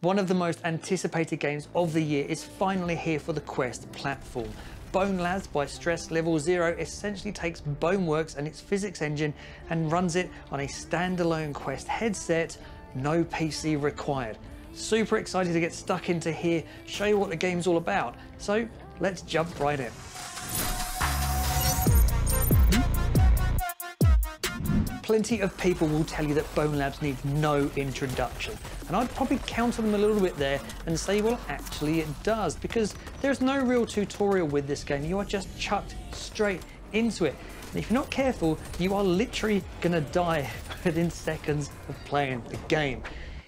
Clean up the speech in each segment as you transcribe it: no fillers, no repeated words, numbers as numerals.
One of the most anticipated games of the year is finally here for the Quest platform. Bone Labs by Stress Level Zero essentially takes Boneworks and its physics engine and runs it on a standalone Quest headset, no PC required. Super excited to get stuck into here, show you what the game's all about. So let's jump right in. Plenty of people will tell you that Bone Labs needs no introduction. And I'd probably counter them a little bit there and say, well, actually it does, because there's no real tutorial with this game. You are just chucked straight into it. And if you're not careful, you are literally gonna die within seconds of playing the game.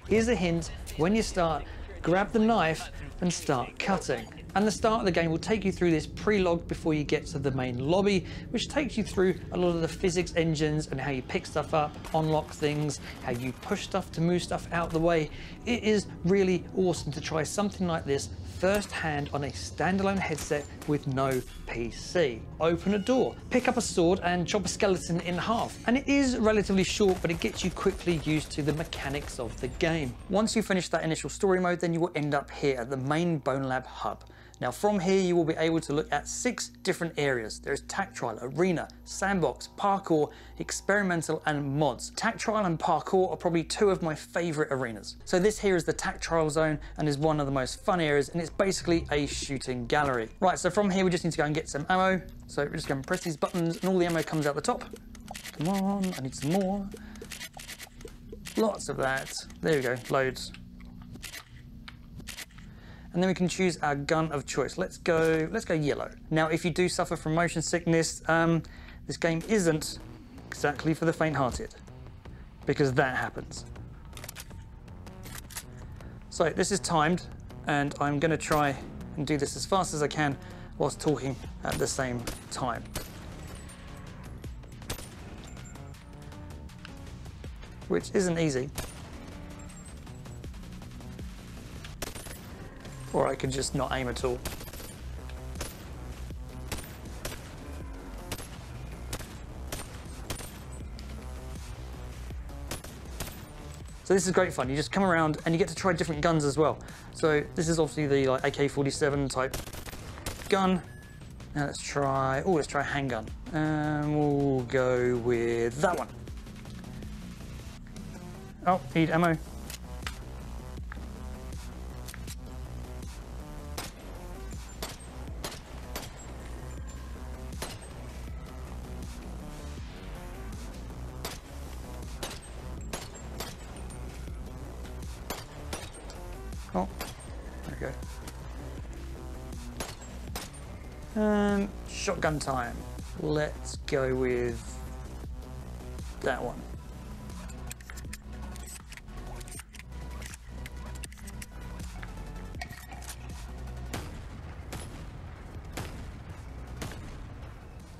Here's a hint: when you start, grab the knife and start cutting. And the start of the game will take you through this pre-log before you get to the main lobby, which takes you through a lot of the physics engines and how you pick stuff up, unlock things, how you push stuff to move stuff out of the way. It is really awesome to try something like this firsthand on a standalone headset with no PC. Open a door, pick up a sword and chop a skeleton in half. And it is relatively short, but it gets you quickly used to the mechanics of the game. Once you finish that initial story mode, then you will end up here at the main Bone Lab hub. Now from here you will be able to look at 6 different areas. There's tactile, arena, sandbox, parkour, experimental and mods. Tactile and parkour are probably 2 of my favorite arenas. So this here is the tactile zone and is one of the most fun areas, and it's basically a shooting gallery. Right, so from here we just need to go and get some ammo. So we're just going to press these buttons and all the ammo comes out the top. Come on, I need some more. Lots of that. There we go, loads. And then we can choose our gun of choice. Let's go yellow. Now, if you do suffer from motion sickness, this game isn't exactly for the faint-hearted, because that happens. So this is timed, and I'm gonna try and do this as fast as I can whilst talking at the same time. Which isn't easy. Or I could just not aim at all. So this is great fun. You just come around and you get to try different guns as well. So this is obviously the like AK-47 type gun. Now let's try a handgun. And we'll go with that one. Oh, need ammo. Oh, there we go. Shotgun time. Let's go with that one.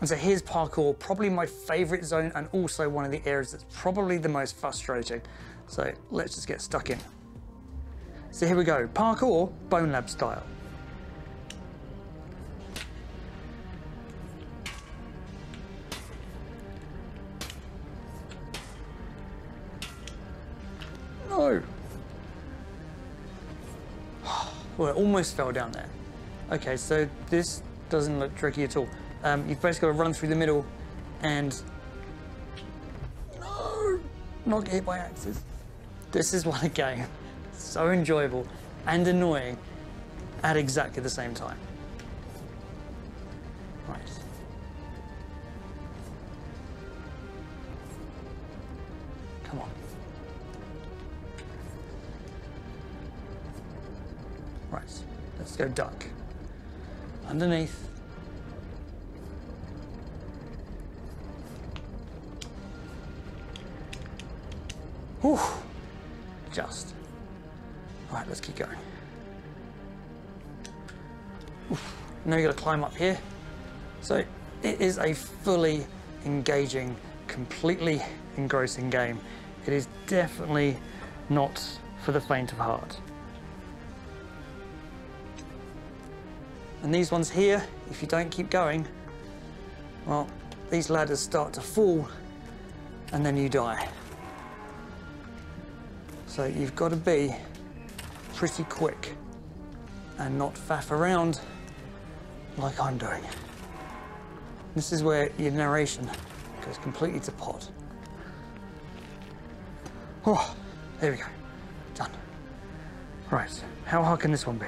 And so here's parkour, probably my favorite zone and also one of the areas that's probably the most frustrating. So let's just get stuck in. So here we go, parkour, Bone Lab style. No! Well, it almost fell down there. Okay, so this doesn't look tricky at all. You've basically got to run through the middle and no, not get hit by axes. This is what a game. So enjoyable and annoying at exactly the same time. Right. Come on. Right, let's go duck. Underneath. Whew, just. All right, let's keep going. Oof. Now you got to climb up here. So it is a fully engaging, completely engrossing game. It is definitely not for the faint of heart. And these ones here, if you don't keep going, well, these ladders start to fall and then you die. So you've got to be pretty quick and not faff around like I'm doing. This is where your narration goes completely to pot. Oh, there we go, done. Right, how hard can this one be?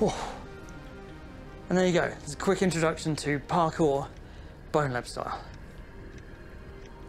Oh. And there you go, it's a quick introduction to parkour, Bonelab style.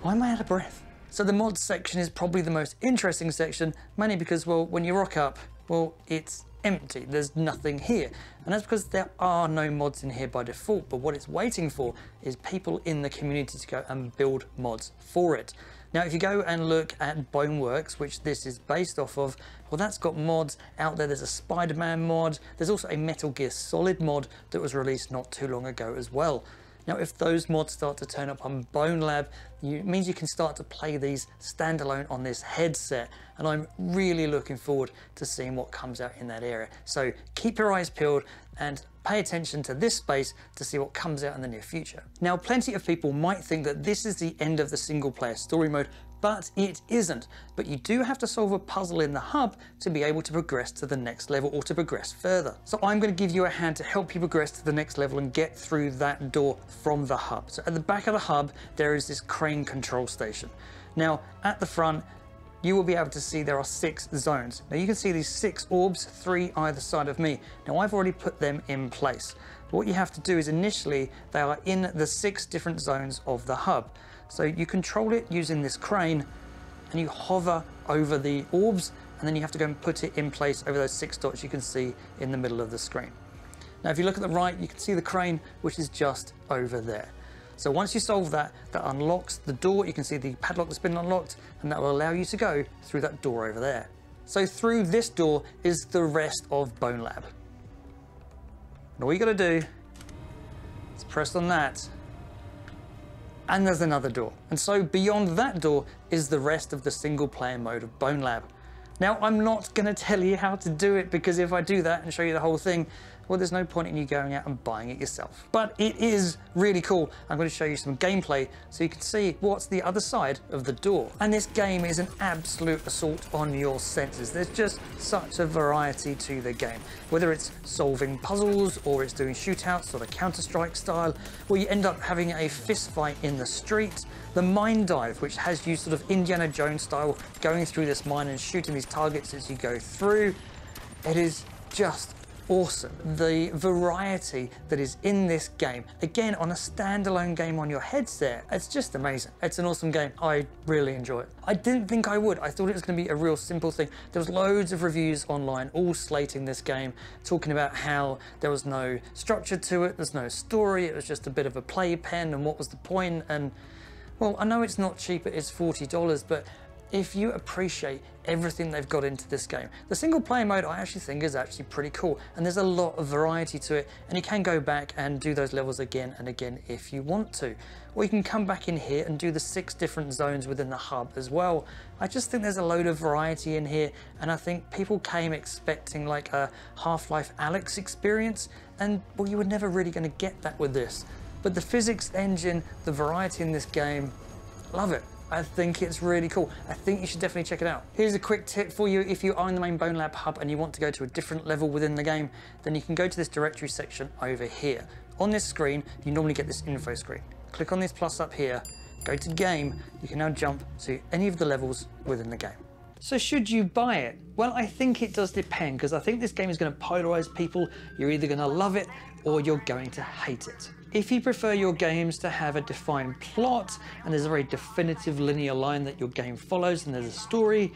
Why am I out of breath? So the mods section is probably the most interesting section, mainly because, well, when you rock up, well, it's empty, there's nothing here. And that's because there are no mods in here by default, but what it's waiting for is people in the community to go and build mods for it. Now, if you go and look at Boneworks, which this is based off of, well, that's got mods out there. There's a Spider-Man mod. There's also a Metal Gear Solid mod that was released not too long ago as well. Now, if those mods start to turn up on Bonelab, it means you can start to play these standalone on this headset. And I'm really looking forward to seeing what comes out in that area. So keep your eyes peeled and pay attention to this space to see what comes out in the near future. Now, plenty of people might think that this is the end of the single player story mode, but it isn't. But you do have to solve a puzzle in the hub to be able to progress to the next level or to progress further. So I'm going to give you a hand to help you progress to the next level and get through that door from the hub. So at the back of the hub, there is this crane control station. Now, at the front, you will be able to see there are 6 zones. Now you can see these 6 orbs, 3 either side of me. Now I've already put them in place. But what you have to do is initially, they are in the 6 different zones of the hub. So you control it using this crane and you hover over the orbs, and then you have to go and put it in place over those 6 dots you can see in the middle of the screen. Now, if you look at the right, you can see the crane, which is just over there. So once you solve that, that unlocks the door. You can see the padlock that's been unlocked, and that will allow you to go through that door over there. So through this door is the rest of Bonelab. And all you gotta do is press on that, and there's another door. And so beyond that door is the rest of the single player mode of Bonelab. Now, I'm not gonna tell you how to do it, because if I do that and show you the whole thing, well, there's no point in you going out and buying it yourself. But it is really cool. I'm going to show you some gameplay so you can see what's the other side of the door. And this game is an absolute assault on your senses. There's just such a variety to the game. Whether it's solving puzzles or it's doing shootouts or the Counter-Strike style, where you end up having a fist fight in the street. The mine dive, which has you sort of Indiana Jones style going through this mine and shooting these targets as you go through. It is just awesome. The variety that is in this game, again on a standalone game on your headset, it's just amazing. It's an awesome game. I really enjoy it. I didn't think I would. I thought it was going to be a real simple thing. There was loads of reviews online all slating this game, talking about how there was no structure to it, there's no story, it was just a bit of a playpen, and what was the point? And well, I know it's not cheap, it is $40, but if you appreciate everything they've got into this game, the single player mode I actually think is actually pretty cool, and there's a lot of variety to it, and you can go back and do those levels again and again if you want to. Or you can come back in here and do the 6 different zones within the hub as well. I just think there's a load of variety in here, and I think people came expecting like a Half-Life Alyx experience, and well, you were never really going to get that with this. But the physics engine, the variety in this game, love it. I think it's really cool. I think you should definitely check it out. Here's a quick tip for you. If you are in the main Bonelab hub and you want to go to a different level within the game, then you can go to this directory section over here. On this screen, you normally get this info screen. Click on this plus up here, go to game. You can now jump to any of the levels within the game. So should you buy it? Well, I think it does depend, because I think this game is going to polarize people. You're either going to love it or you're going to hate it. If you prefer your games to have a defined plot and there's a very definitive linear line that your game follows and there's a story,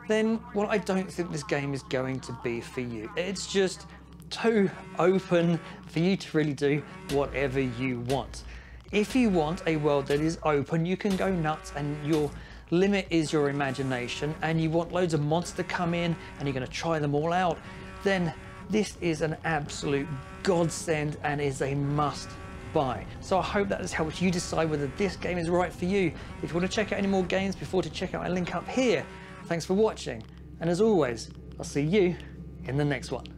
then, well, I don't think this game is going to be for you. It's just too open for you to really do whatever you want. If you want a world that is open, you can go nuts, and your limit is your imagination, and you want loads of mods to come in and you're going to try them all out, then this is an absolute godsend and is a must buy. So I hope that has helped you decide whether this game is right for you. If you want to check out any more games, be sure to check out my link up here. Thanks for watching, and as always, I'll see you in the next one.